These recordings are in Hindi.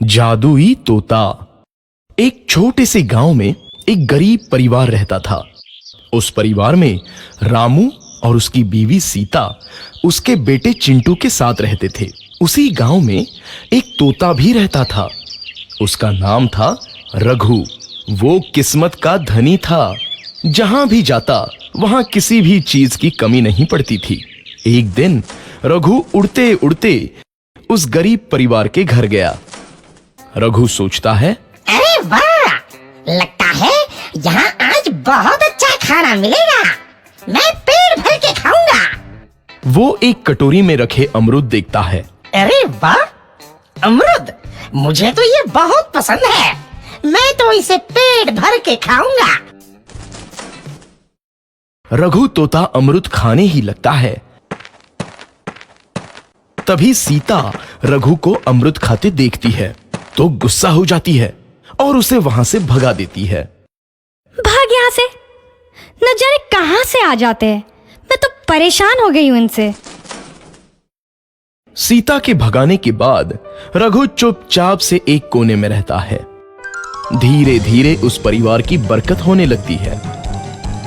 जादुई तोता। एक छोटे से गांव में एक गरीब परिवार रहता था। उस परिवार में रामू और उसकी बीवी सीता उसके बेटे चिंटू के साथ रहते थे। उसी गांव में एक तोता भी रहता था। उसका नाम था रघु। वो किस्मत का धनी था। जहां भी जाता वहां किसी भी चीज की कमी नहीं पड़ती थी। एक दिन रघु उड़ते उड़ते उस गरीब परिवार के घर गया। रघु सोचता है, अरे वाह, लगता है यहाँ आज बहुत अच्छा खाना मिलेगा। मैं पेट भर के खाऊंगा। वो एक कटोरी में रखे अमरूद देखता है। अरे वाह, अमरूद, मुझे तो ये बहुत पसंद है। मैं तो इसे पेट भर के खाऊंगा। रघु तोता अमरूद खाने ही लगता है। तभी सीता रघु को अमरूद खाते देखती है तो गुस्सा हो जाती है और उसे वहां से भगा देती है। भाग यहाँ से, न जाने कहां से आ जाते हैं। मैं तो परेशान हो गई हूं इनसे। सीता के भगाने के बाद रघु चुपचाप से एक कोने में रहता है। धीरे धीरे उस परिवार की बरकत होने लगती है।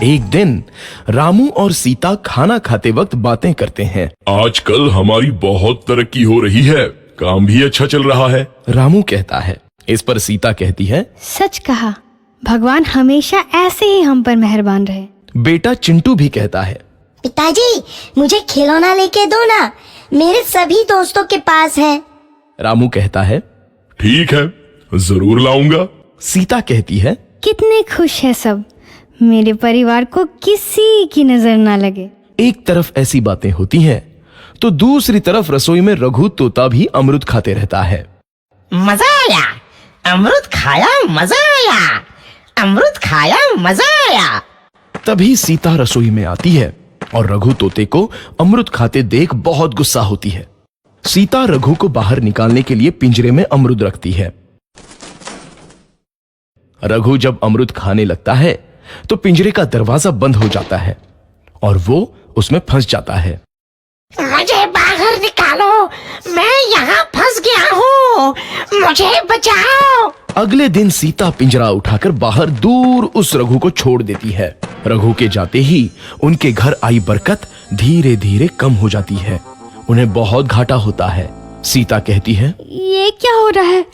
एक दिन रामू और सीता खाना खाते वक्त बातें करते हैं। आजकल हमारी बहुत तरक्की हो रही है, काम भी अच्छा चल रहा है। रामू कहता है। इस पर सीता कहती है, सच कहा, भगवान हमेशा ऐसे ही हम पर मेहरबान रहे। बेटा चिंटू भी कहता है, पिताजी, मुझे खिलौना लेके दो ना, मेरे सभी दोस्तों के पास है। रामू कहता है, ठीक है, जरूर लाऊंगा। सीता कहती है, कितने खुश है सब, मेरे परिवार को किसी की नजर ना लगे। एक तरफ ऐसी बातें होती हैं तो दूसरी तरफ रसोई में रघु तोता भी अमरूद खाते रहता है। मजा आया, अमरूद खाया, मजा आया, अमरूद खाया, मजा आया। तभी सीता रसोई में आती है और रघु तोते को अमरूद खाते देख बहुत गुस्सा होती है। सीता रघु को बाहर निकालने के लिए पिंजरे में अमरूद रखती है। रघु जब अमरूद खाने लगता है तो पिंजरे का दरवाजा बंद हो जाता है और वो उसमें फंस जाता है। मुझे बाहर निकालो, मैं यहाँ फंस गया हूँ, मुझे बचाओ। अगले दिन सीता पिंजरा उठाकर बाहर दूर उस रघु को छोड़ देती है। रघु के जाते ही उनके घर आई बरकत धीरे धीरे कम हो जाती है। उन्हें बहुत घाटा होता है। सीता कहती है, ये क्या हो रहा है,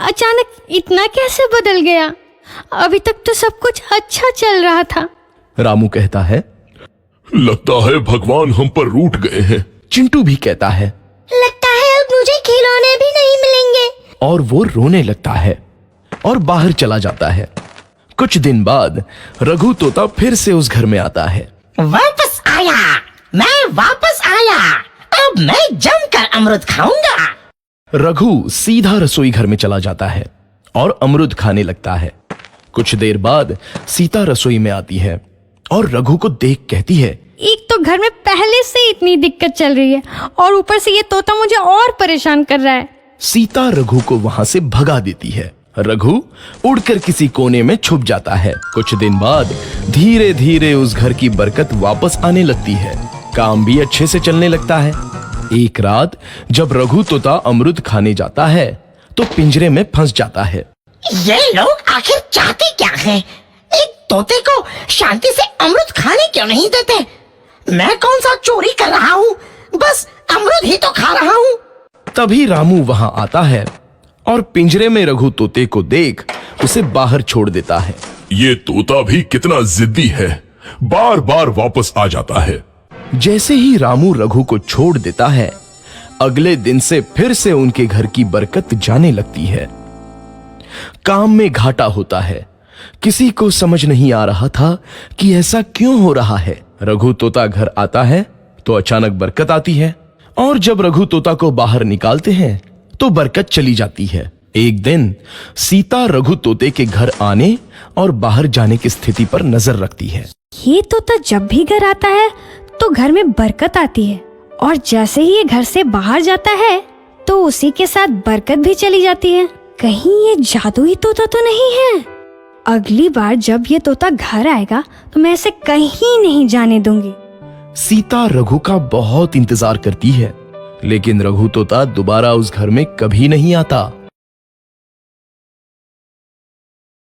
अचानक इतना कैसे बदल गया? अभी तक तो सब कुछ अच्छा चल रहा था। रामू कहता है, लगता है भगवान हम पर रूठ गए हैं। चिंटू भी कहता है, लगता है अब मुझे खिलौने भी नहीं मिलेंगे। और वो रोने लगता है और बाहर चला जाता है। कुछ दिन बाद रघु तोता फिर से उस घर में आता है। वापस आया, मैं वापस आया, अब मैं जमकर अमरूद खाऊंगा। रघु सीधा रसोई घर में चला जाता है और अमरूद खाने लगता है। कुछ देर बाद सीता रसोई में आती है और रघु को देख कहती है, एक तो घर में पहले से इतनी दिक्कत चल रही है और ऊपर से ये तोता मुझे और परेशान कर रहा है। सीता रघु को वहां से भगा देती है। रघु उड़कर किसी कोने में छुप जाता है। कुछ दिन बाद धीरे धीरे उस घर की बरकत वापस आने लगती है। काम भी अच्छे से चलने लगता है। एक रात जब रघु तोता अमरूद खाने जाता है तो पिंजरे में फंस जाता है। ये लोग आखिर चाहते क्या हैं? एक तोते को शांति से अमरूद खाने क्यों नहीं देते? मैं कौन सा चोरी कर रहा हूँ? बस अमरूद ही तो खा रहा हूँ। तभी रामू वहां आता है और पिंजरे में रघु तोते को देख उसे बाहर छोड़ देता है। ये तोता भी कितना जिद्दी है, बार बार वापस आ जाता है। जैसे ही रामू रघु को छोड़ देता है, अगले दिन से फिर से उनके घर की बरकत जाने लगती है। काम में घाटा होता है। किसी को समझ नहीं आ रहा था कि ऐसा क्यों हो रहा है। रघु तोता घर आता है तो अचानक बरकत आती है और जब रघु तोता को बाहर निकालते हैं तो बरकत चली जाती है। एक दिन सीता रघु तोते के घर आने और बाहर जाने की स्थिति पर नजर रखती है। ये तोता जब भी घर आता है तो घर में बरकत आती है और जैसे ही ये घर से बाहर जाता है तो उसी के साथ बरकत भी चली जाती है। कहीं ये जादुई तोता तो नहीं है? अगली बार जब ये तोता घर आएगा तो मैं इसे कहीं नहीं जाने दूंगी। सीता रघु का बहुत इंतजार करती है, लेकिन रघु तोता दोबारा उस घर में कभी नहीं आता।